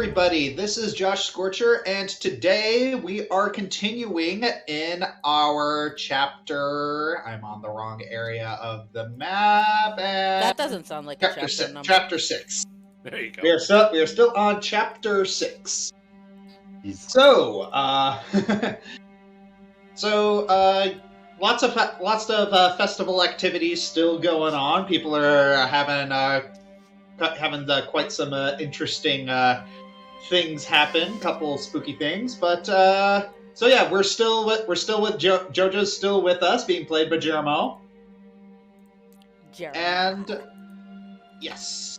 everybody. This is Josh Scorcher, and today we are continuing in our chapter. I'm on the wrong area of the map. And That doesn't sound like a chapter number. Chapter 6. There you go. We are still on chapter 6. So, lots of festival activities still going on. People are having quite some interesting things happen. Couple spooky things, but so yeah, we're still with JoJo's still with us, being played by Jeremo. And yes.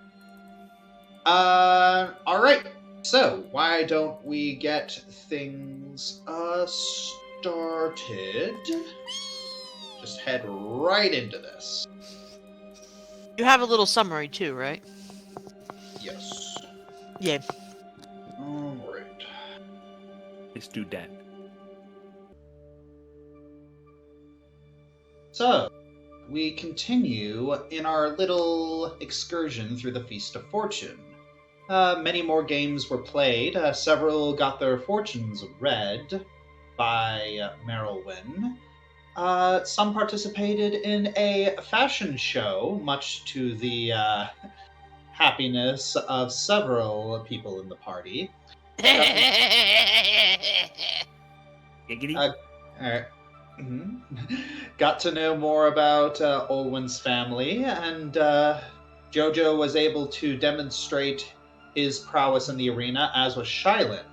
All right. So why don't we get things started? Just head right into this. You have a little summary too, right? Yes. Yeah. All right. Let's do that. So, we continue in our little excursion through the Feast of Fortune. Many more games were played. Several got their fortunes read by Merylwyn. Some participated in a fashion show, much to the happiness of several people in the party. Giggity. Got to know more about Olwen's family, and JoJo was able to demonstrate his prowess in the arena, as was Shylin.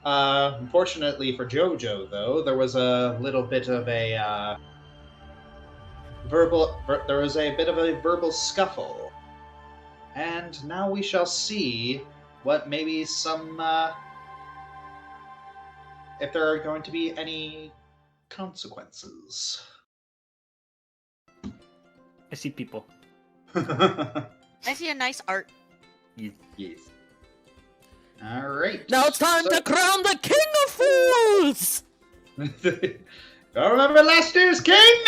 Unfortunately for JoJo, though, there was a little bit of a verbal scuffle. And now we shall see what maybe some if there are going to be any consequences. I see people. I see a nice art. Yes. All right. Now it's time to crown the King of Fools! I remember last year's king!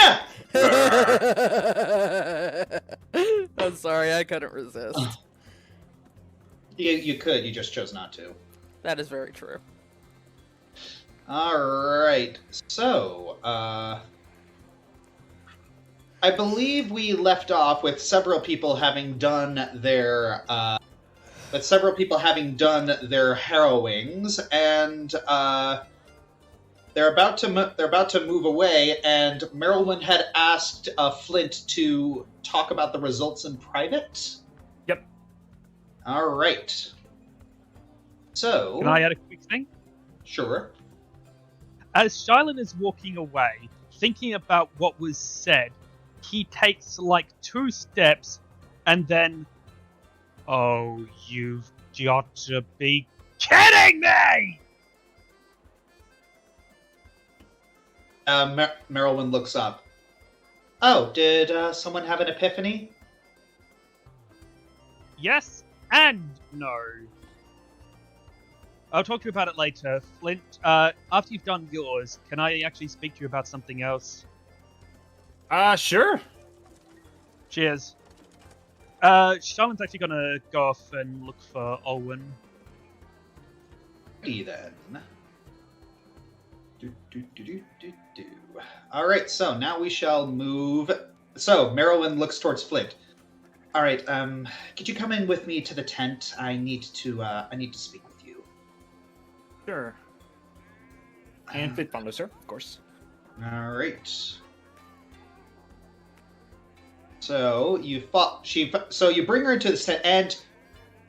I'm sorry, I couldn't resist. You could, you just chose not to. That is very true. Alright, so, I believe we left off with several people having done their, harrowings, and, they're about to move away, and Merylwyn had asked Flint to talk about the results in private. Yep. All right. So. Can I add a quick thing? Sure. As Shylin is walking away, thinking about what was said, he takes like 2 steps, and then, oh, you've got to be kidding me! Merylwyn looks up. Oh, did someone have an epiphany? Yes and no. I'll talk to you about it later. Flint, after you've done yours, can I actually speak to you about something else? Sure. Cheers. Charlotte's actually gonna go off and look for Olwen. Then. Alright, so now we shall move. So, Merylwyn looks towards Flint. Alright, could you come in with me to the tent? I need to speak with you. Sure. And Flint follows her, of course. Alright. So, you bring her into the tent, and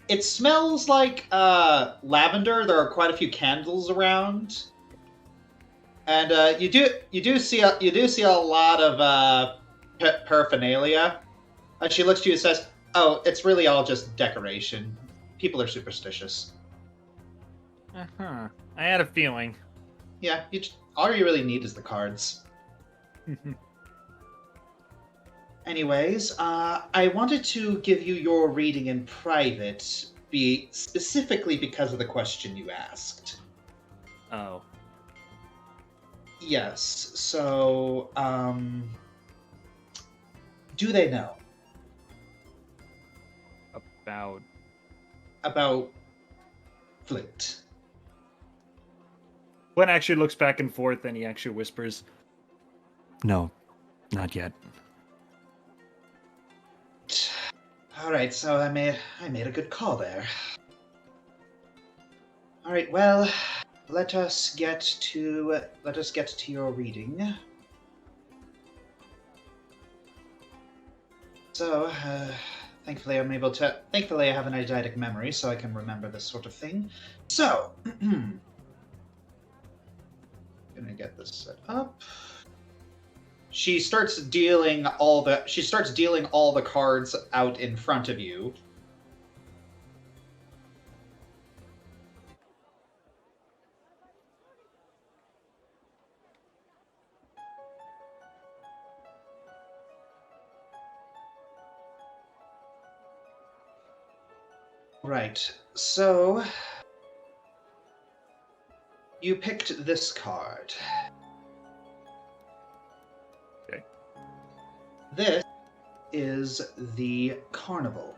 it smells like lavender. There are quite a few candles around. And you do see a lot of paraphernalia. And she looks to you and says, "Oh, it's really all just decoration. People are superstitious." I had a feeling. Yeah, all you really need is the cards. Anyways, I wanted to give you your reading in private, specifically because of the question you asked. Oh. Yes, so, do they know? About... About Flint. Flint actually looks back and forth, and he actually whispers, No, not yet. All right, so I made a good call there. All right, well, let us get to your reading. So, thankfully I have an eidetic memory, so I can remember this sort of thing. So, gonna get this set up. She starts dealing all the cards out in front of you. Right, so you picked this card. Okay. This is the Carnival.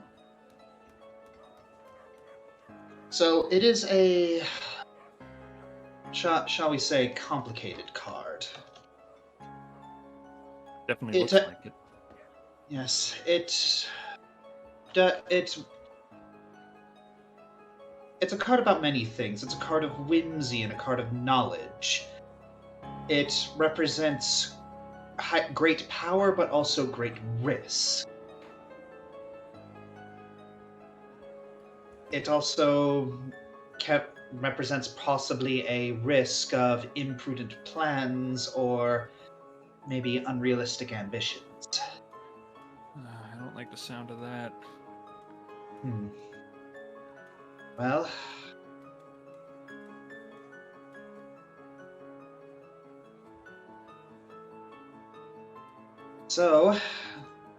So it is a, shall we say, complicated card. definitely looks like it. Yes, it's a card about many things. It's a card of whimsy and a card of knowledge. It represents great power, but also great risk. It also represents possibly a risk of imprudent plans or maybe unrealistic ambitions. I don't like the sound of that. Well, so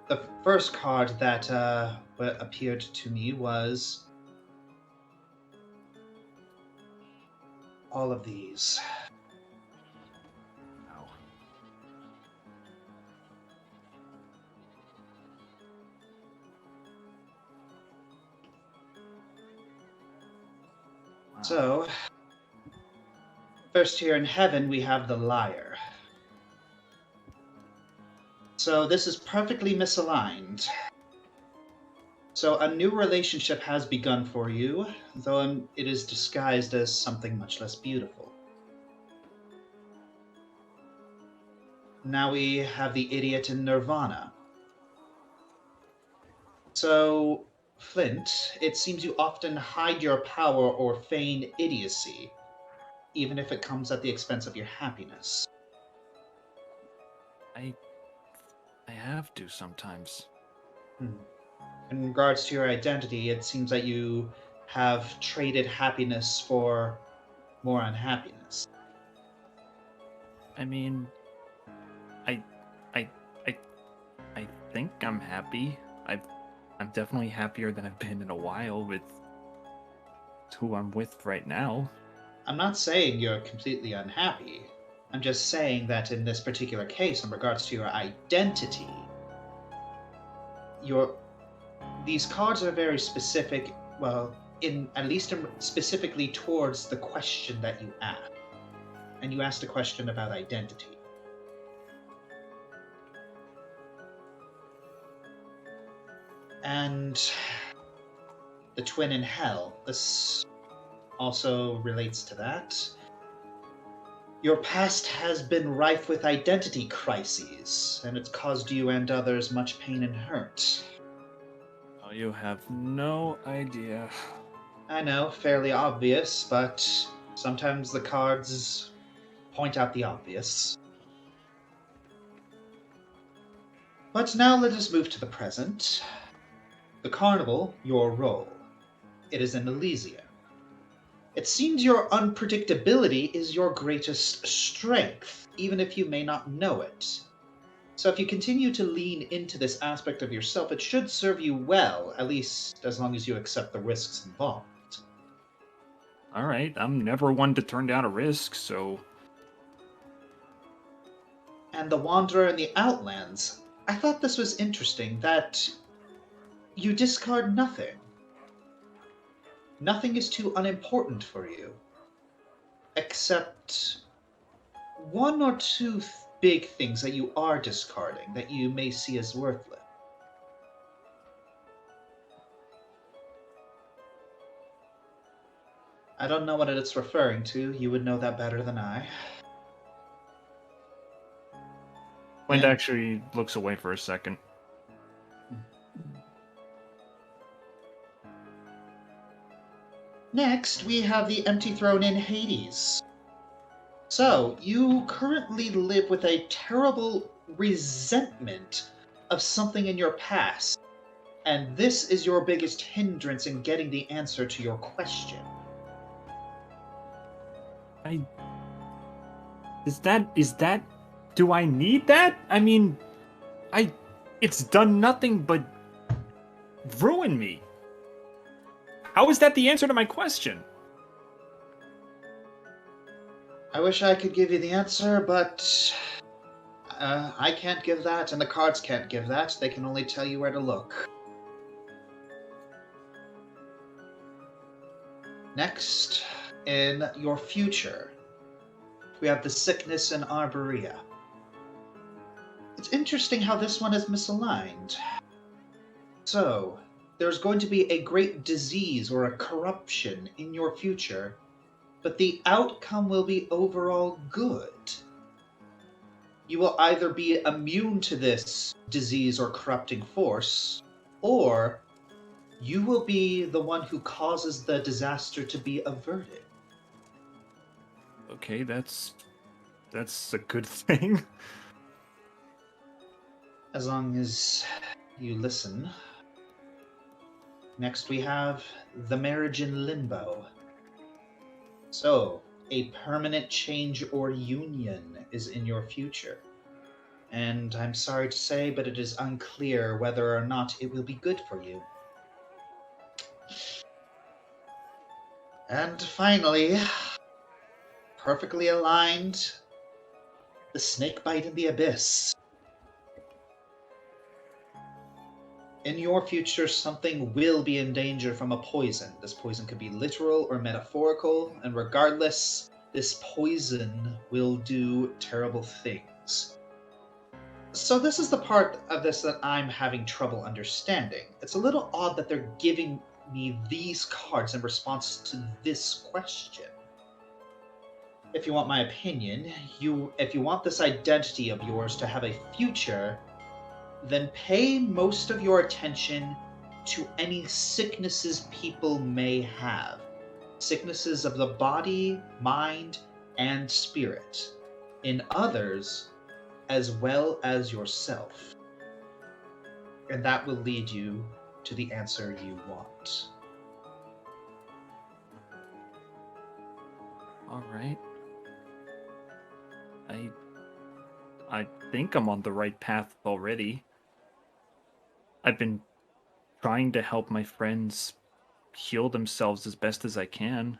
the first card that appeared to me was all of these. Wow. So, first here in heaven, we have the liar. So this is perfectly misaligned. So a new relationship has begun for you, though it is disguised as something much less beautiful. Now we have the idiot in Nirvana. So, Flint, it seems you often hide your power or feign idiocy, even if it comes at the expense of your happiness. I have to sometimes. In regards to your identity, it seems that you have traded happiness for more unhappiness. I mean, I think I'm happy. I'm definitely happier than I've been in a while with who I'm with right now. I'm not saying you're completely unhappy. I'm just saying that in this particular case, in regards to your identity, these cards are very specific, well, specifically towards the question that you asked. And you asked a question about identity. And the twin in hell, this also relates to that. Your past has been rife with identity crises, and it's caused you and others much pain and hurt. Oh, you have no idea. I know, fairly obvious, but sometimes the cards point out the obvious. But now let us move to the present. The Carnival, your role. It is in Elysia. It seems your unpredictability is your greatest strength, even if you may not know it. So if you continue to lean into this aspect of yourself, it should serve you well, at least as long as you accept the risks involved. Alright, I'm never one to turn down a risk, so... And the Wanderer in the Outlands. I thought this was interesting, that you discard nothing. nothing is too unimportant for you, except one or two big things that you are discarding that you may see as worthless. I don't know what it's referring to. You would know that better than I. Flint And- actually looks away for a second. Next, we have the empty throne in Hades. So, you currently live with a terrible resentment of something in your past, and this is your biggest hindrance in getting the answer to your question. Is that do I need that? I mean, it's done nothing but ruin me. How is that the answer to my question? I wish I could give you the answer, but I can't give that, and the cards can't give that. They can only tell you where to look. Next, in your future, we have the sickness in Arborea. It's interesting how this one is misaligned. So, there's going to be a great disease or a corruption in your future, but the outcome will be overall good. You will either be immune to this disease or corrupting force, or you will be the one who causes the disaster to be averted. Okay, that's a good thing. As long as you listen. Next, we have the marriage in limbo. So, a permanent change or union is in your future. And I'm sorry to say, but it is unclear whether or not it will be good for you. And finally, perfectly aligned, the snake bite in the abyss. In your future, something will be in danger from a poison. This poison could be literal or metaphorical, and regardless, this poison will do terrible things. So this is the part of this that I'm having trouble understanding. It's a little odd that they're giving me these cards in response to this question. If you want my opinion, if you want this identity of yours to have a future, then pay most of your attention to any sicknesses people may have. Sicknesses of the body, mind, and spirit. In others, as well as yourself. And that will lead you to the answer you want. All right. I think I'm on the right path already. I've been trying to help my friends heal themselves as best as I can.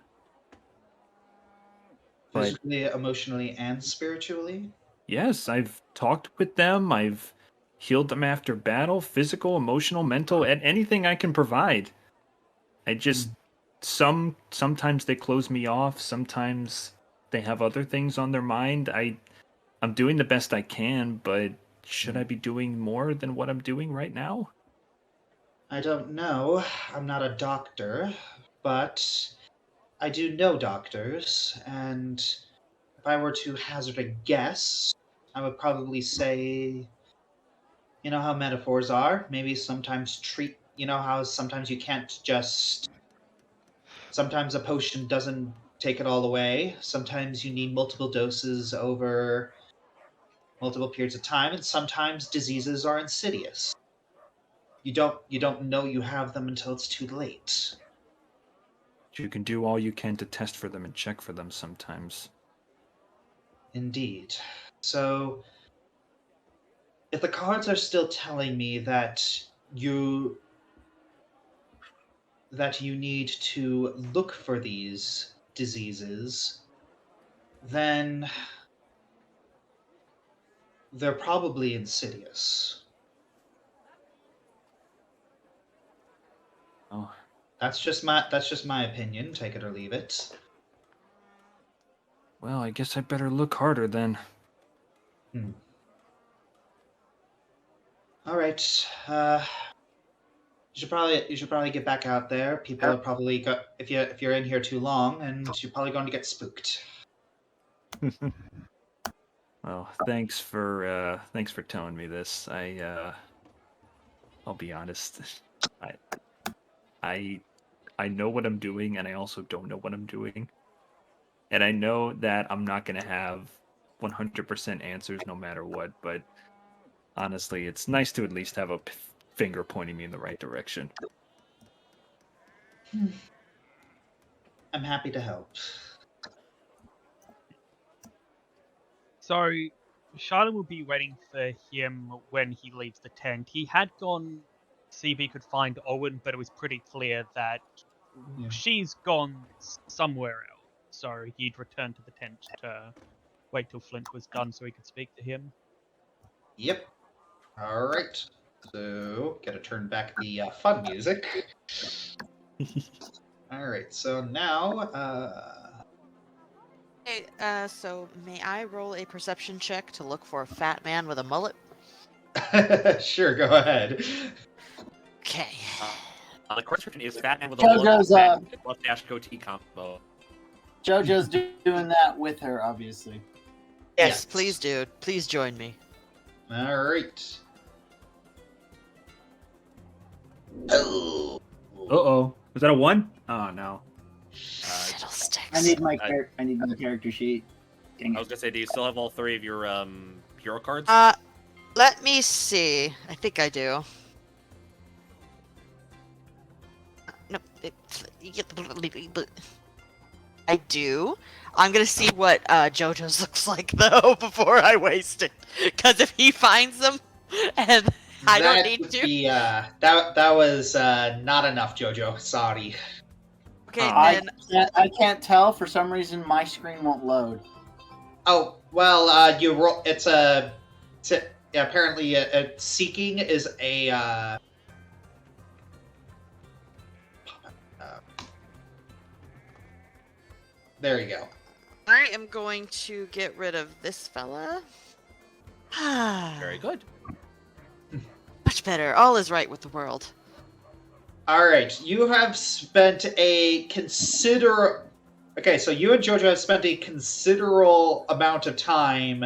But Physically, emotionally, and spiritually? yes, I've talked with them. I've healed them after battle, physical, emotional, mental, and anything I can provide. I just sometimes they close me off, sometimes they have other things on their mind. I'm doing the best I can, but should I be doing more than what I'm doing right now? I don't know. I'm not a doctor, but I do know doctors, and if I were to hazard a guess, I would probably say, you know how metaphors are? Maybe sometimes you know how sometimes you can't just, sometimes a potion doesn't take it all away. Sometimes you need multiple doses over multiple periods of time, and sometimes diseases are insidious. You don't know you have them until it's too late. You can do all you can to test for them and check for them sometimes. Indeed. So, if the cards are still telling me that you need to look for these diseases, then they're probably insidious. Oh, That's just my opinion. Take it or leave it. Well, I guess I better look harder then. All right. You should probably get back out there. People are probably if you're in here too long, and you're probably going to get spooked. Well, thanks for telling me this. I'll be honest. I know what I'm doing, and I also don't know what I'm doing. And I know that I'm not going to have 100% answers no matter what, but honestly, it's nice to at least have a finger pointing me in the right direction. I'm happy to help. So, Charlotte will be waiting for him when he leaves the tent. He had gone see if he could find Owen, but it was pretty clear that she's gone somewhere else. So he'd return to the tent to wait till Flint was done so he could speak to him. Yep. All right. So, gotta turn back the fun music. All right. So now, Hey, so may I roll a perception check to look for a fat man with a mullet? sure, go ahead. Okay. The question is fat man with a JoJo's, mustache goatee combo. JoJo's doing that with her, obviously. Yes, please, dude. Please join me. All right. Oh. Uh-oh. Was that a 1? Oh, no. Fiddlesticks. I need my character sheet. Dang I was it. gonna say, do you still have all 3 of your hero cards? Let me see. I think I do. No, I do. I'm gonna see what JoJo's looks like though before I waste it, because if he finds them and I don't need to. That was not enough, JoJo. Sorry. Okay, I then can't tell. For some reason, my screen won't load. Oh well, you roll. Apparently, seeking is a. There you go. I am going to get rid of this fella. Very good. Much better. All is right with the world. All right, you have spent a Okay, so you and JoJo have spent a considerable amount of time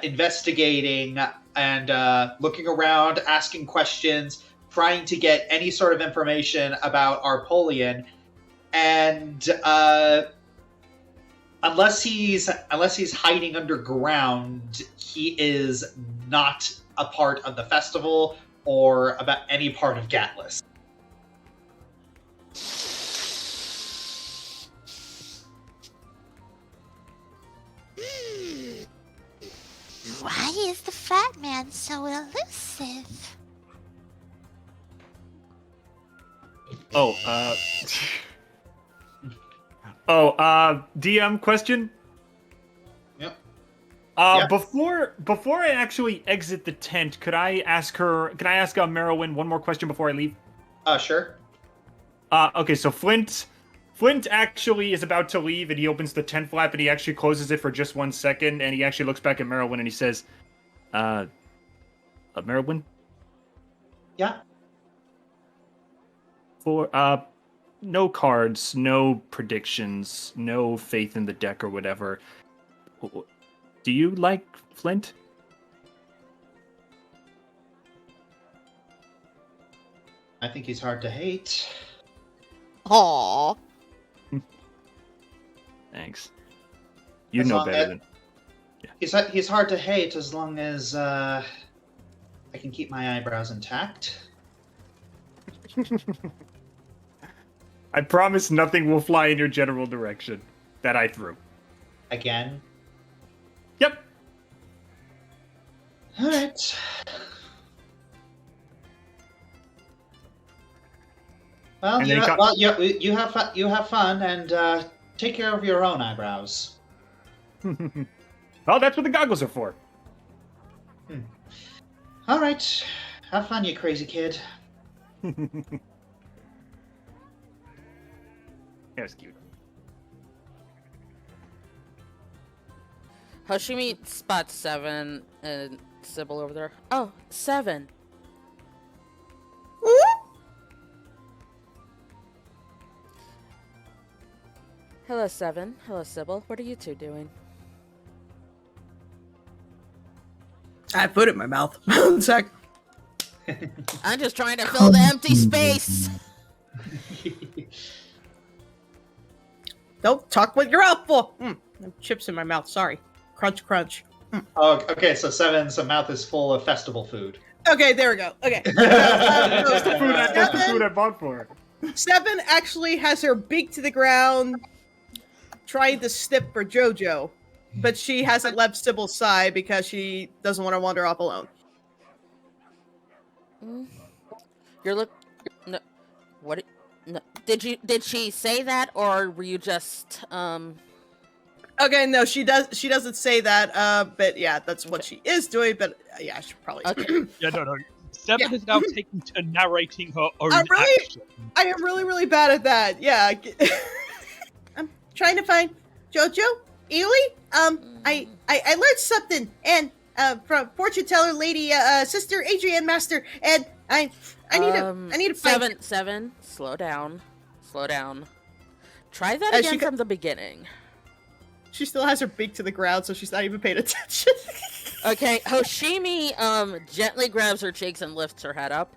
investigating and looking around, asking questions, trying to get any sort of information about Arpolion, and unless he's hiding underground, he is not a part of the festival or about any part of Gatlas. Why is the fat man so elusive? DM question? Yep. Yeah. Before I actually exit the tent, could I ask Merowyn one more question before I leave? Sure. Okay, so Flint actually is about to leave, and he opens the tent flap, and he actually closes it for just 1 second, and he actually looks back at Merowyn, and he says, Merowyn? Yeah? For, no cards, no predictions, no faith in the deck or whatever. Do you like Flint? I think he's hard to hate. Aww. Thanks. You As know long better as- than... He's hard to hate as long as I can keep my eyebrows intact. I promise nothing will fly in your general direction that I threw. Again. Yep. All right. Well, And you, then know, you have fun and take care of your own eyebrows. Well, that's what the goggles are for. All right. Have fun, you crazy kid. That was cute. Hoshimi spots 7 and Sybil over there. Oh, 7. Hello, 7. Hello, Sybil. What are you two doing? I have food in my mouth. One sec. I'm just trying to fill the empty space. Don't talk what you're out for. Chips in my mouth. Sorry. Crunch, crunch. Oh, okay, so Seven's mouth is full of festival food. Okay, there we go. Okay. That's the food I bought for her. 7 actually has her beak to the ground, trying to snip for JoJo, but she hasn't left Sybil's side because she doesn't want to wander off alone. You're no, what? No, did she say that, or were you just Okay, no, she doesn't say that, but yeah, that's what she is doing, but yeah, she probably... Okay. Yeah, no. 7 has now taken to narrating her own I action. am really, really bad at that, yeah. I'm trying to find JoJo, Ely, I learned something, and, from fortune teller lady, Sister Adrienne Master, and I need to find... 7, slow down. Try that again from the beginning. She still has her beak to the ground, so she's not even paying attention. Okay, Hoshimi gently grabs her cheeks and lifts her head up.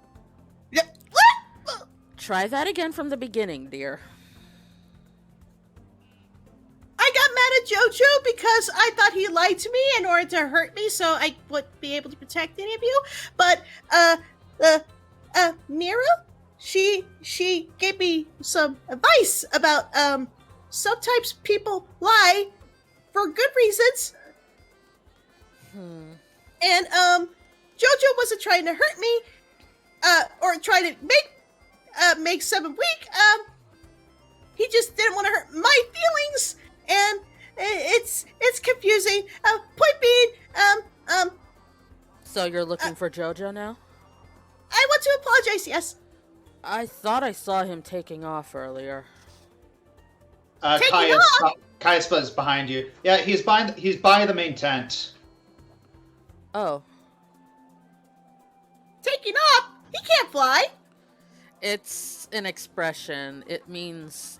Yeah. Try that again from the beginning, dear. I got mad at JoJo because I thought he lied to me in order to hurt me, so I wouldn't be able to protect any of you. But Mira, she gave me some advice about sometimes people lie for good reasons. And JoJo wasn't trying to hurt me, or try to make 7 weak. He just didn't want to hurt my feelings, and it's confusing. Point being, So you're looking for JoJo now? I want to apologize. Yes. I thought I saw him taking off earlier. Caius is behind you. Yeah, he's by the main tent. Oh. Taking off? He can't fly. It's an expression. It means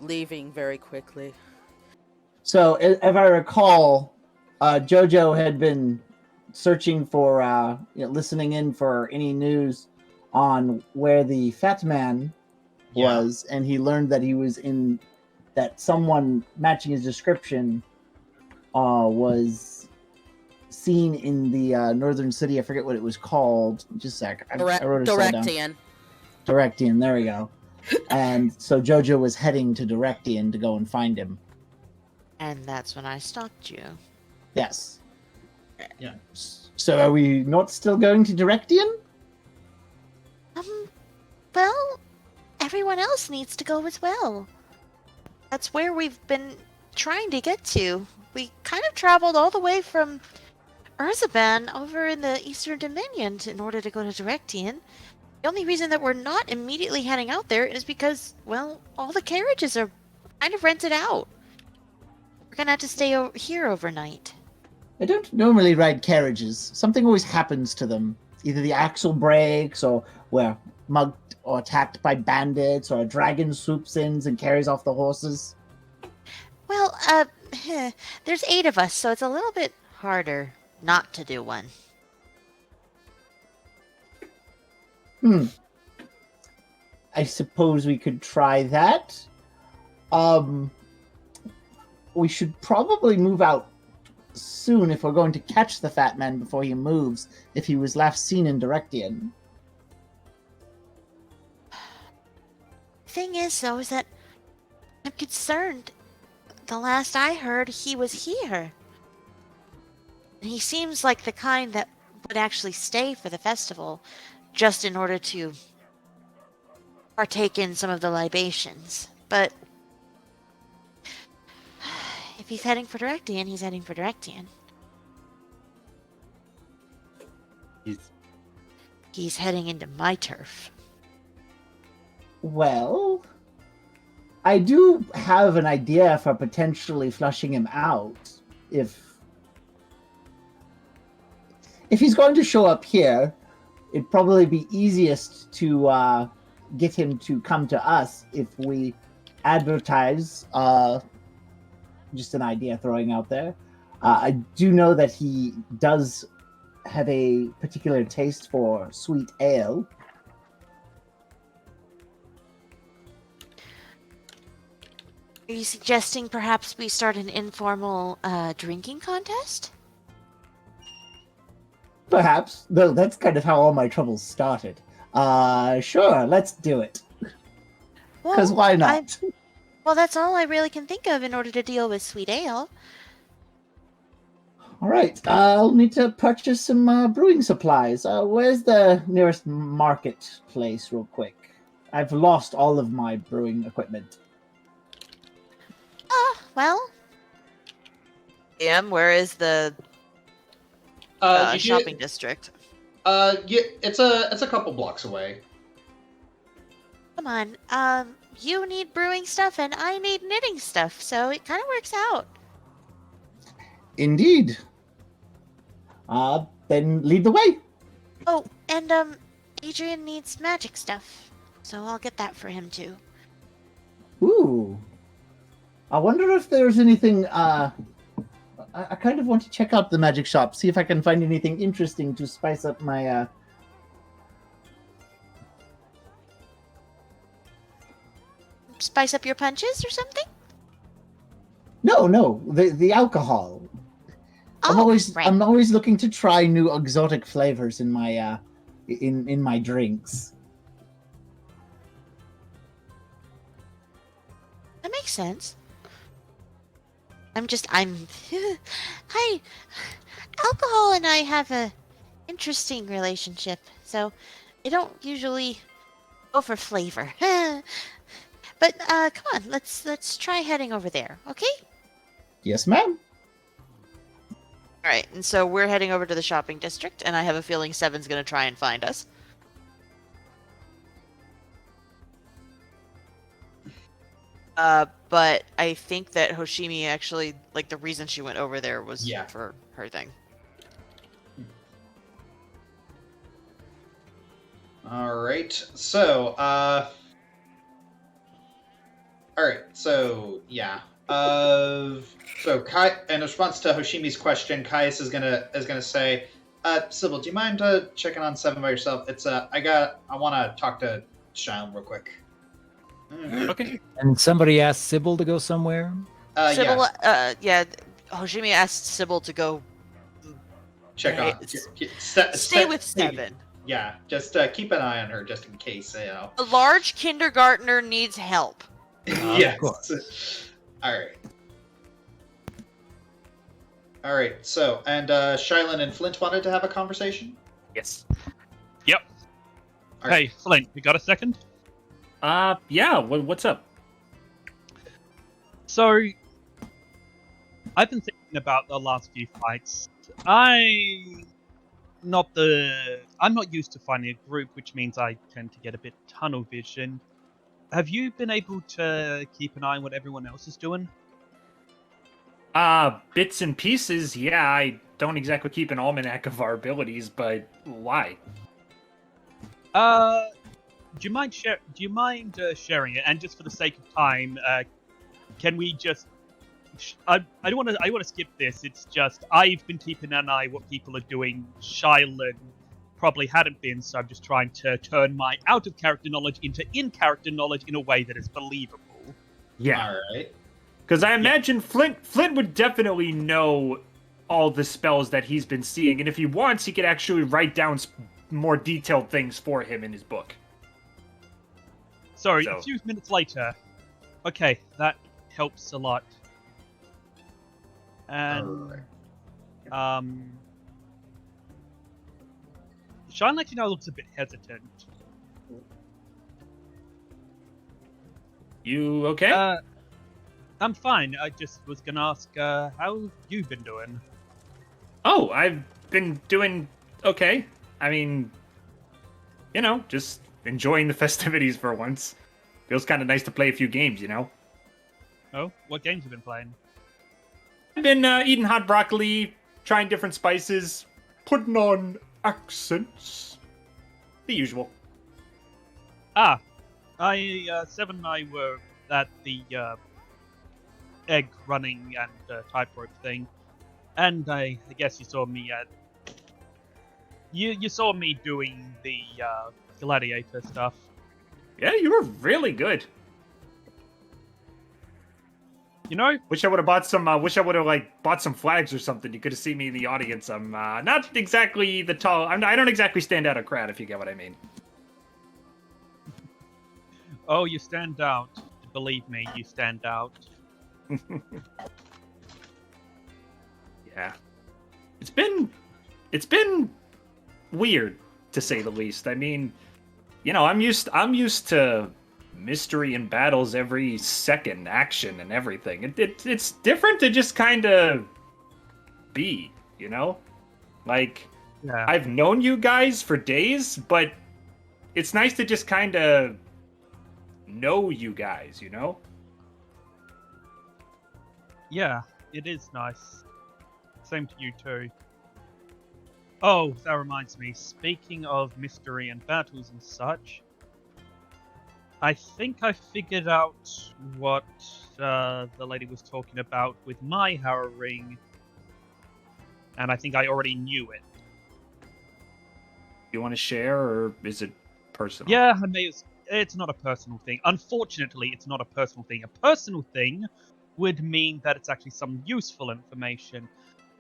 leaving very quickly. So, if I recall, JoJo had been searching for, listening in for any news on where the fat man was, and he learned that he was that someone matching his description was seen in the northern city. I forget what it was called. Just a sec. I wrote it down. Directian, there we go. And so JoJo was heading to Directian to go and find him. And that's when I stalked you. Yes. Yeah. So are we not still going to Directian? Well, everyone else needs to go as well. That's where we've been trying to get to. We kind of traveled all the way from Urzaban over in the Eastern Dominion in order to go to Directian. The only reason that we're not immediately heading out there is because, well, all the carriages are kind of rented out. We're gonna have to stay here overnight. I don't normally ride carriages. Something always happens to them. Either the axle breaks, or we're mugged or attacked by bandits, or a dragon swoops in and carries off the horses. Well, there's 8 of us, so it's a little bit harder not to do one. I suppose we could try that. We should probably move out soon if we're going to catch the fat man before he moves, if he was last seen in Directian. Thing is, though, is that I'm concerned. The last I heard, he was here. And he seems like the kind that would actually stay for the festival, just in order to partake in some of the libations. But if he's heading for Directian, he's heading for Directian. He's heading into my turf. Well, I do have an idea for potentially flushing him out if he's going to show up here. It'd probably be easiest to get him to come to us if we advertise. Just an idea throwing out there. I do know that he does have a particular taste for sweet ale. Are you suggesting perhaps we start an informal drinking contest? Perhaps, though that's kind of how all my troubles started. Sure, let's do it. Because why not? Well, that's all I really can think of in order to deal with sweet ale. All right, I'll need to purchase some brewing supplies. Where's the nearest marketplace, real quick? I've lost all of my brewing equipment. Well. Where is the shopping district? Yeah, it's a couple blocks away. Come on. You need brewing stuff and I need knitting stuff, so it kind of works out. Indeed. Then lead the way. Oh, and Adrian needs magic stuff, so I'll get that for him too. Ooh. I wonder if there's anything, I kind of want to check out the magic shop, see if I can find anything interesting to spice up my, Spice up your punches or something? No, the alcohol. I'm always looking to try new exotic flavors in my, in my drinks. That makes sense. Hi. Alcohol and I have a interesting relationship, so I don't usually go for flavor. But come on, let's try heading over there, okay? Yes, ma'am. All right, and so we're heading over to the shopping district, and I have a feeling Seven's going to try and find us. But I think that Hoshimi actually, like, the reason she went over there was for her thing. All right, so so Kai, in response to Hoshimi's question, Caius is gonna say, Sybil, do you mind checking on Seven by yourself? It's I want to talk to Shylin real quick. Okay. And somebody asked Sybil to go somewhere? Sybil, Hoshimi asked Sybil to go check on. Stay with Seven. Yeah, just keep an eye on her just in case, you know. A large kindergartner needs help. Yes. Of course. All right. So, and Shylin and Flint wanted to have a conversation? Yes. Yep. All right. Hey, Flint, you got a second? Yeah. What's up? So, I've been thinking about the last few fights. I'm not used to finding a group, which means I tend to get a bit tunnel vision. Have you been able to keep an eye on what everyone else is doing? Bits and pieces, yeah. I don't exactly keep an almanac of our abilities, but why? Do you mind sharing it? And just for the sake of time, can we just? I don't want to skip this. It's just I've been keeping an eye what people are doing. Shylin probably hadn't been, so I'm just trying to turn my out-of-character knowledge into in-character knowledge in a way that is believable. Yeah. All right. Because I imagine Flint would definitely know all the spells that he's been seeing, and if he wants, he could actually write down more detailed things for him in his book. Sorry, a few minutes later. Okay, that helps a lot. And Shine actually now looks a bit hesitant. You okay? I'm fine. I just was gonna ask how you been doing. Oh, I've been doing okay. I mean, you know, just enjoying the festivities for once. Feels kind of nice to play a few games, you know? Oh, what games have you been playing? I've been eating hot broccoli, trying different spices, putting on accents. The usual. Seven and I were at the egg running and tightrope thing, and I guess you saw me at. You saw me doing the gladiator stuff. Yeah, you were really good. You know, Wish I would have bought some. Bought some flags or something. You could have seen me in the audience. I'm not exactly the tall. I don't exactly stand out a crowd, if you get what I mean. oh, you stand out. Believe me, you stand out. Yeah, it's been weird to say the least. I mean, you know, I'm used to mystery and battles every second, action and everything. It's different to just kind of be, you know? Like, Yeah. I've known you guys for days, but it's nice to just kind of know you guys, you know? Yeah, it is nice. Same to you too. Oh, that reminds me. Speaking of mystery and battles and such, I think I figured out what the lady was talking about with my Harrowing, and I think I already knew it. You want to share, or is it personal? Yeah, I may. It's not a personal thing. Unfortunately, it's not a personal thing. A personal thing would mean that it's actually some useful information.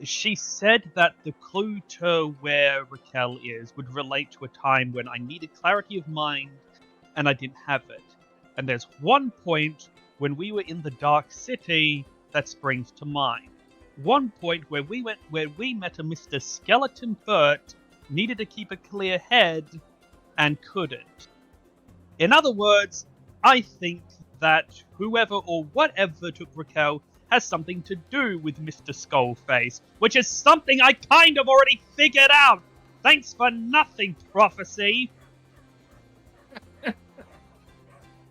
She said that the clue to where Raquel is would relate to a time when I needed clarity of mind and I didn't have it. And there's one point when we were in the Dark City that springs to mind. One point where we met a Mr. Skeleton Burt, needed to keep a clear head, and couldn't. In other words, I think that whoever or whatever took Raquel has something to do with Mr. Skullface, which is something I kind of already figured out. Thanks for nothing, prophecy.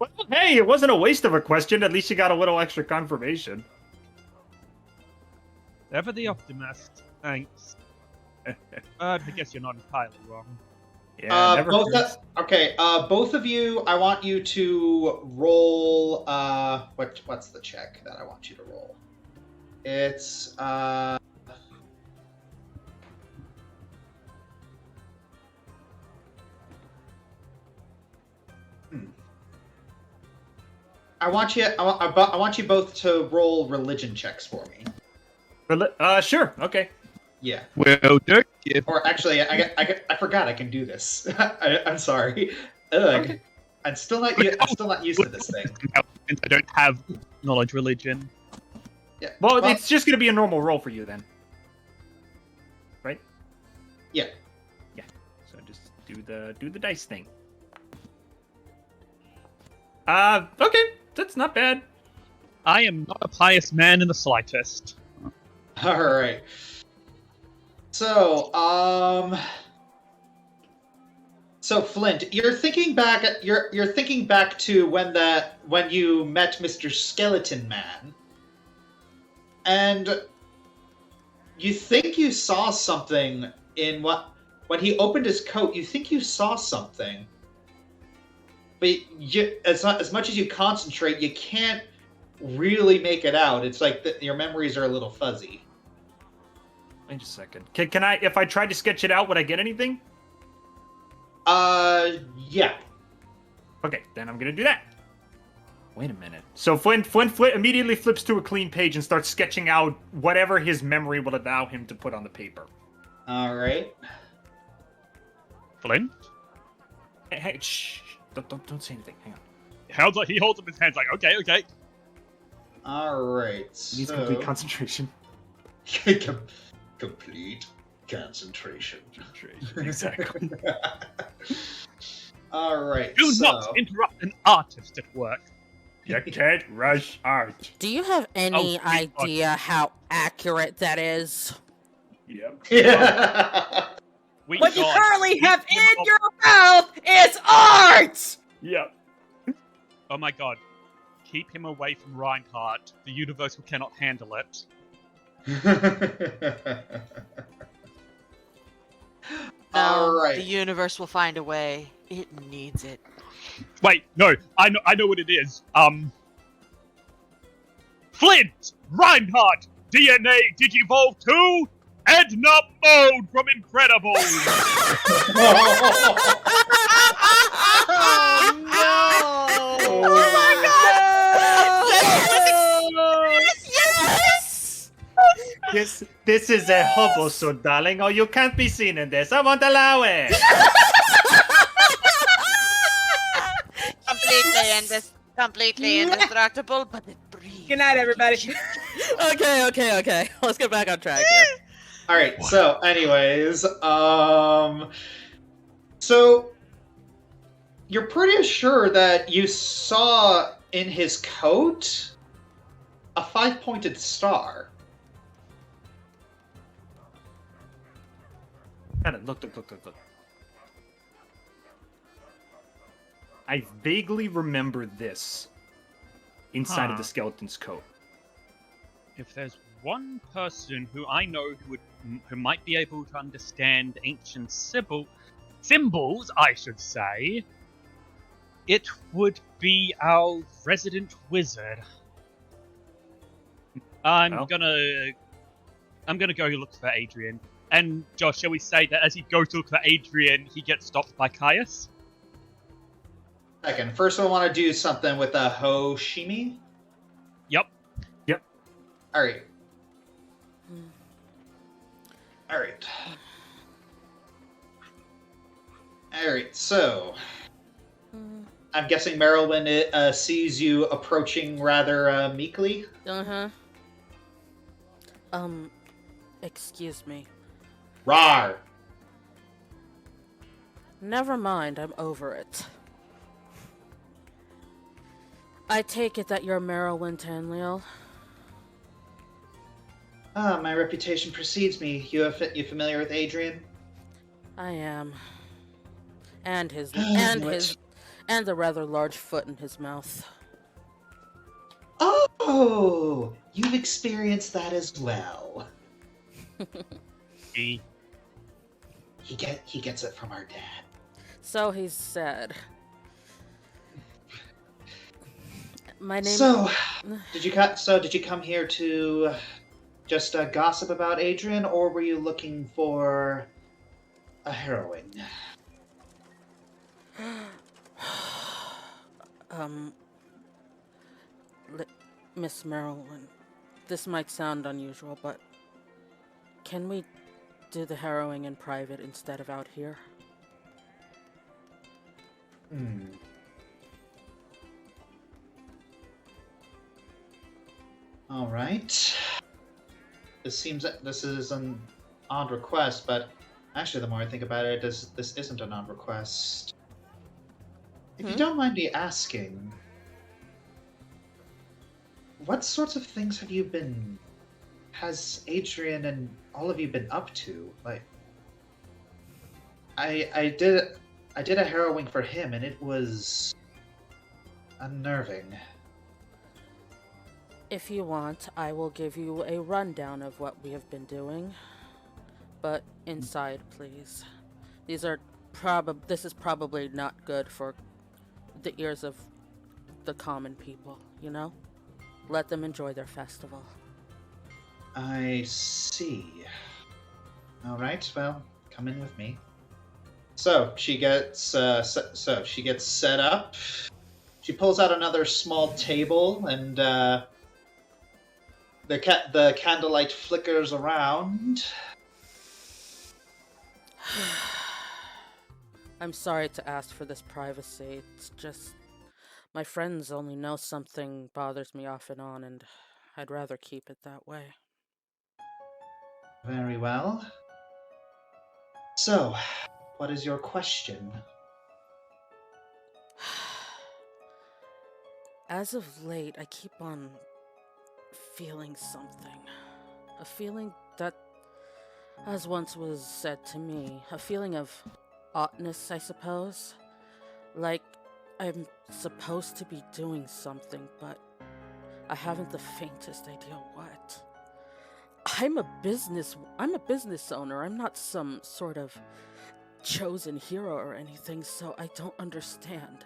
Well, hey, it wasn't a waste of a question. At least you got a little extra confirmation. Ever the optimist. Thanks. I guess you're not entirely wrong. Yeah, never hurts. Both of you, I want you to roll. What's the check that I want you to roll? It's I want you both to roll religion checks for me. Sure. Okay. Yeah. Well, don't give. Or actually, I forgot I can do this. I'm sorry. Ugh. Okay. I'm still not used to this thing. I don't have knowledge religion. Yeah. Well, it's just gonna be a normal roll for you then, right? Yeah. Yeah. So just do the dice thing. Okay, that's not bad. I am not a pious man in the slightest. All right. So, Flint, you're thinking back to when you met Mr. Skeleton Man, and you think you saw something when he opened his coat. You think you saw something, but as much as you concentrate, you can't really make it out. It's like your memories are a little fuzzy. Wait a second. Can I, if I tried to sketch it out, would I get anything? Yeah. Okay, then I'm gonna do that. Wait a minute. So Flint immediately flips to a clean page and starts sketching out whatever his memory will allow him to put on the paper. All right. Flint? Hey, shh. Don't say anything. Hang on. He holds up his hands like, okay. All right. He needs complete concentration. Complete concentration. Exactly. All right. Do not interrupt an artist at work. You can't rush art. Do you have any idea how accurate that is? Yep. Yeah. What you currently have in your mouth is art! Yep. Oh my god. keep him away from Reinhardt. The Universal cannot handle it. No, All the right. universe will find a way. It needs it. Wait, no, I know what it is. Flint! Reinhardt! DNA Digivolve 2! Edna Mode from Incredibles! Oh my god! Yes! This is a hobo suit, darling, or you can't be seen in this. I won't allow it. Completely indestructible, but it breathes. Good night, everybody. Okay. Let's get back on track here. All right. So, anyways, so you're pretty sure that you saw in his coat a 5-pointed star. Look. I vaguely remember this inside of the skeleton's coat. If there's one person who I know who might be able to understand ancient symbols, I should say, it would be our resident wizard. I'm gonna go look for Adrian. And Josh, shall we say that as he goes to look for Adrian, he gets stopped by Caius? Second. First, I want to do something with a Hoshimi. Yep. All right. So, I'm guessing Merylwyn sees you approaching rather meekly. Excuse me. Rawr! Never mind, I'm over it. I take it that you're Merylwyn Tanleal. Ah, my reputation precedes me. You familiar with Adrian? I am. And his What? and the rather large foot in his mouth. Oh, you've experienced that as well. He gets it from our dad. So he said. My name. So, did you come here to just gossip about Adrian, or were you looking for a harrowing? Miss Merylwyn, this might sound unusual, but can we do the harrowing in private instead of out here? All right. This is an odd request, but actually, the more I think about it, this isn't an odd request. If you don't mind me asking, what sorts of things has Adrian and all of you been up to? Like, I did a harrowing for him, and it was unnerving. If you want, I will give you a rundown of what we have been doing. But inside, please. This is probably not good for the ears of the common people, you know? Let them enjoy their festival. I see. All right, well, come in with me. So she gets set up. She pulls out another small table, and the candlelight flickers around. I'm sorry to ask for this privacy. It's just my friends only know something bothers me off and on, and I'd rather keep it that way. Very well. So, what is your question? As of late, I keep on feeling something. A feeling that, as once was said to me, a feeling of oughtness, I suppose. Like I'm supposed to be doing something, but I haven't the faintest idea what. I'm a business owner. I'm not some sort of chosen hero or anything, so I don't understand.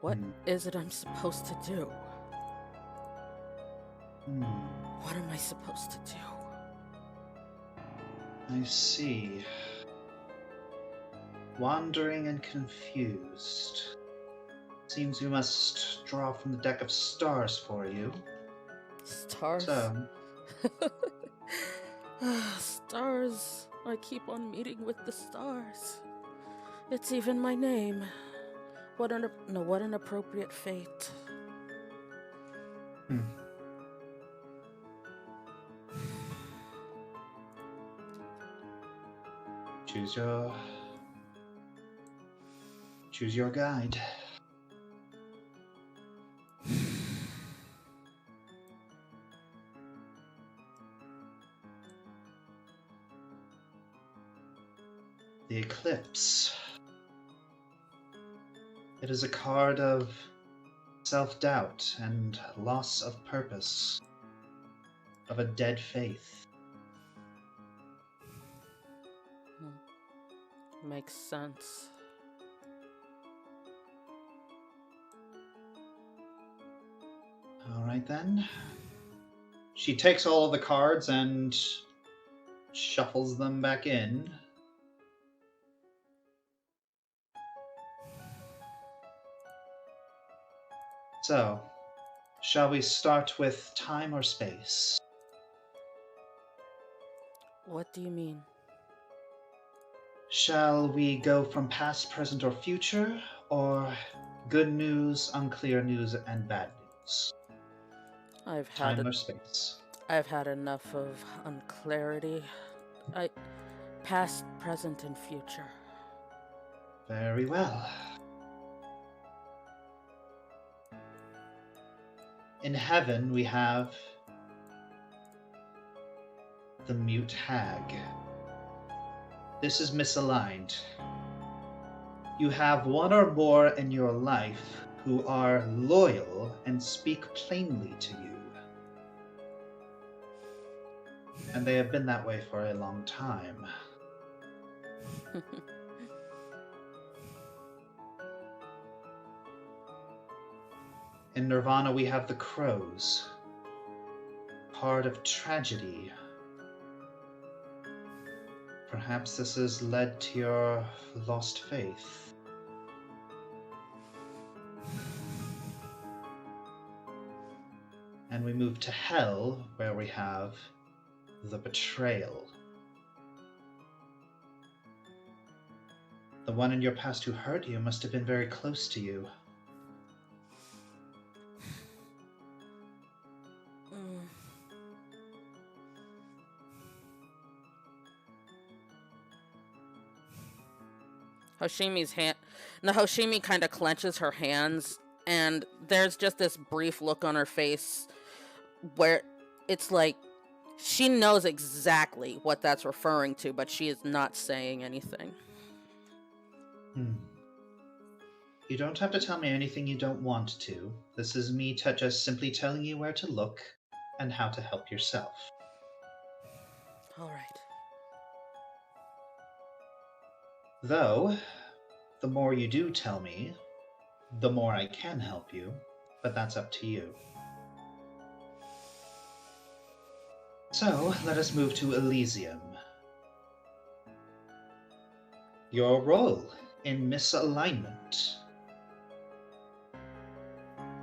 What is it I'm supposed to do? What am I supposed to do? I see. Wandering and confused. Seems we must draw from the deck of stars for you. Stars? So, stars. I keep on meeting with the stars. It's even my name. What an appropriate fate. Choose your guide. The Eclipse. It is a card of self-doubt and loss of purpose, of a dead faith. Makes sense. All right then. She takes all of the cards and shuffles them back in. So, shall we start with time or space? What do you mean? Shall we go from past, present, or future, or good news, unclear news, and bad news? Time or space? I've had enough of unclarity. Past, present, and future. Very well. In heaven, we have the Mute Hag. This is misaligned. You have one or more in your life who are loyal and speak plainly to you. And they have been that way for a long time. In Nirvana, we have the Crows. Part of tragedy. Perhaps this has led to your lost faith. And we move to Hell, where we have the Betrayal. The one in your past who hurt you must have been very close to you. Hoshimi kind of clenches her hands, and there's just this brief look on her face where it's like she knows exactly what that's referring to, but she is not saying anything. You don't have to tell me anything you don't want to. This is me just simply telling you where to look and how to help yourself. All right. Though, the more you do tell me, the more I can help you, but that's up to you. So, let us move to Elysium. Your role in misalignment.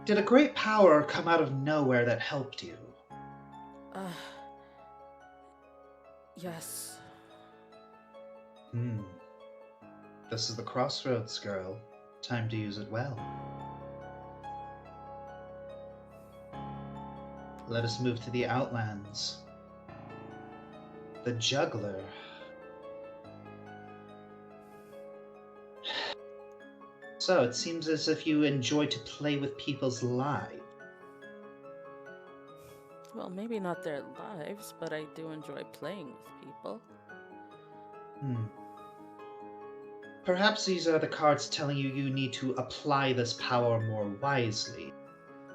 Did a great power come out of nowhere that helped you? Yes. This is the crossroads, girl. Time to use it well. Let us move to the Outlands. The Juggler. So, it seems as if you enjoy to play with people's lives. Well, maybe not their lives, but I do enjoy playing with people. Perhaps these are the cards telling you you need to apply this power more wisely.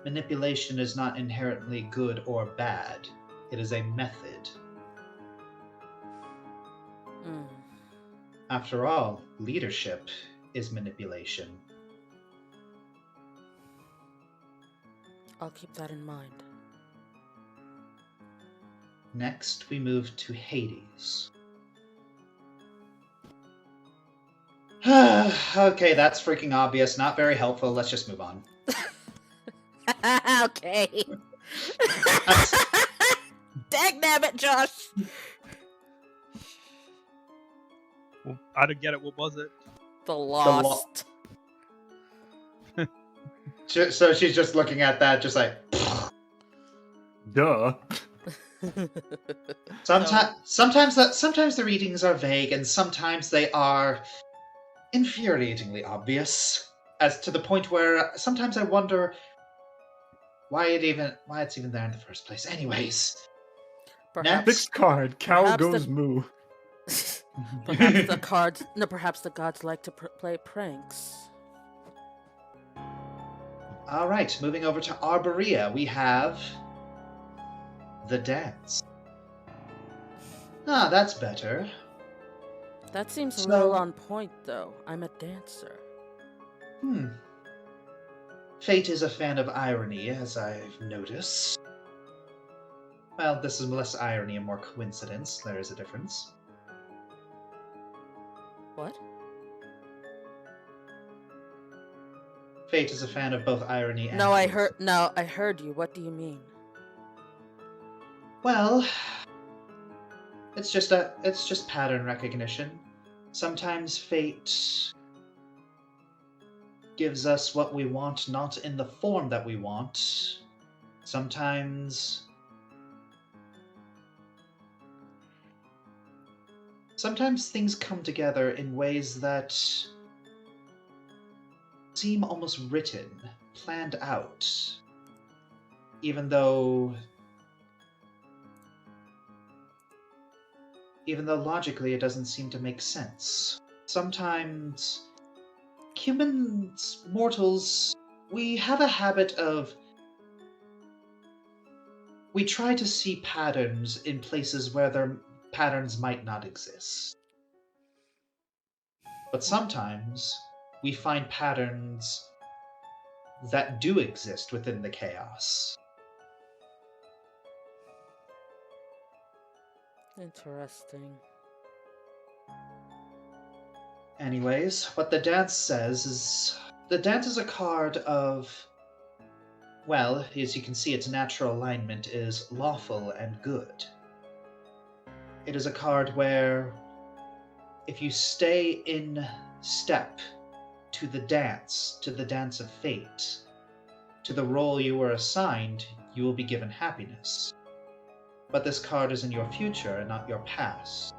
Manipulation is not inherently good or bad. It is a method. After all, leadership is manipulation. I'll keep that in mind. Next, we move to Hades. Okay, that's freaking obvious. Not very helpful. Let's just move on. Okay. Dagnabbit, Josh. Well, I don't get it. What was it? The Lost. So she's just looking at that, just like. Duh. Sometimes the readings are vague, and sometimes they are infuriatingly obvious, as to the point where sometimes I wonder why it's even there in the first place. Anyways, Perhaps, Next card, cow Perhaps goes the- moo. perhaps the gods like to play pranks. all right, moving over to Arborea, we have the dance. Ah, that's better. That seems a So- little on point, though. I'm a dancer. Fate is a fan of irony, as I've noticed. Well, this is less irony and more coincidence. There is a difference. What? Fate is a fan of both irony and No, I coincidence. heard you. What do you mean? Well, it's just pattern recognition. Sometimes fate gives us what we want, not in the form that we want. Sometimes things come together in ways that seem almost written, planned out, even though logically it doesn't seem to make sense. Sometimes humans, mortals, we have a habit of we try to see patterns in places where their patterns might not exist. But sometimes we find patterns that do exist within the chaos. Interesting. Anyways, what the dance says is the dance is a card of, well, as you can see, its natural alignment is lawful and good. It is a card where if you stay in step to the dance of fate, to the role you were assigned, you will be given happiness. But this card is in your future and not your past.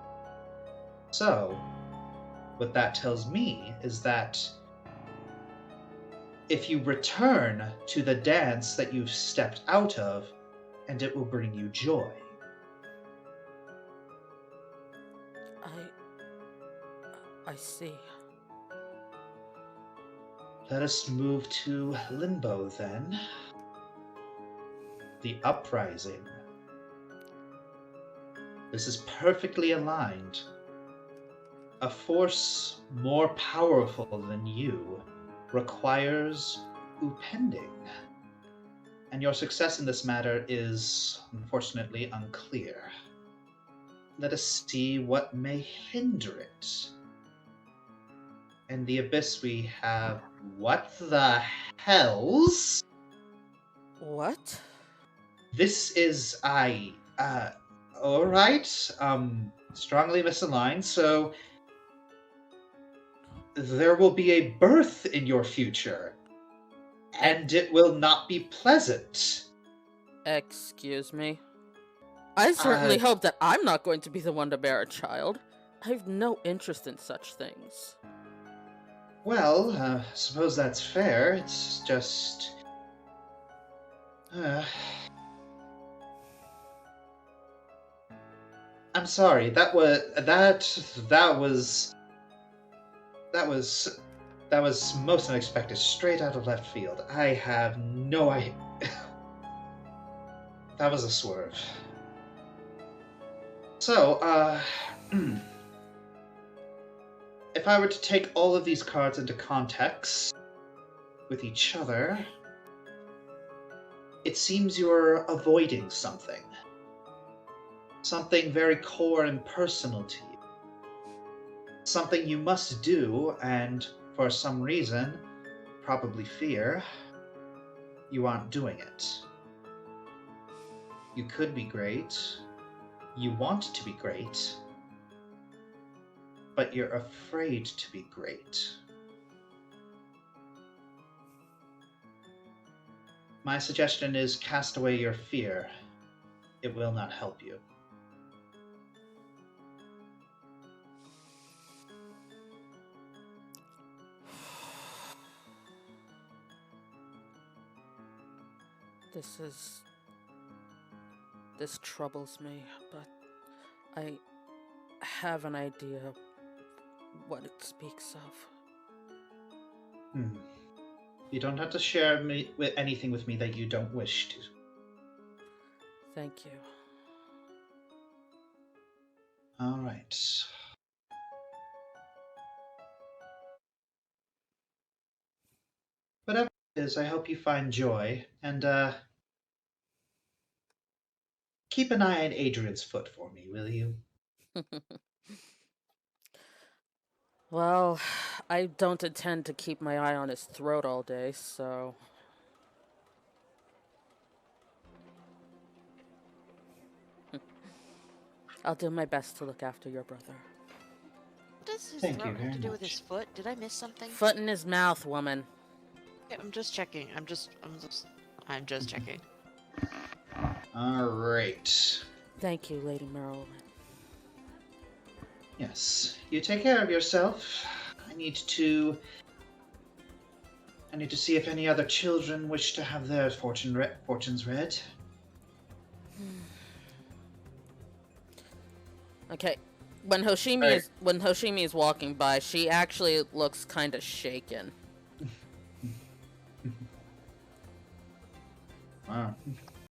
So, what that tells me is that if you return to the dance that you've stepped out of, and it will bring you joy. I see. Let us move to Limbo then. The Uprising. This is perfectly aligned. A force more powerful than you requires upending. And your success in this matter is unfortunately unclear. Let us see what may hinder it. In the Abyss we have what the hells? What? This is alright. Strongly misaligned, so there will be a birth in your future, and it will not be pleasant. Excuse me. I certainly hope that I'm not going to be the one to bear a child. I have no interest in such things. Well, suppose that's fair. It's just... I'm sorry, that was That was most unexpected, straight out of left field. I have no idea. That was a swerve. So, if I were to take all of these cards into context with each other, it seems you're avoiding something. Something very core and personal to you. Something you must do, and for some reason, probably fear, you aren't doing it. You could be great. You want to be great. But you're afraid to be great. My suggestion is cast away your fear. It will not help you. This troubles me, but I have an idea what it speaks of. You don't have to share anything with me that you don't wish to. Thank you. All right. Whatever it is, I hope you find joy, and keep an eye on Adrian's foot for me, will you? Well, I don't intend to keep my eye on his throat all day, so... I'll do my best to look after your brother. What does his Thank you throat have very to do with much. his foot? Did I miss something? Foot in his mouth, woman. Okay, I'm just checking. I'm just checking. All right. Thank you, Lady Marilyn. Yes. You take care of yourself. I need to see if any other children wish to have their fortunes read. Okay. When Hoshimi is walking by, she actually looks kind of shaken. Wow.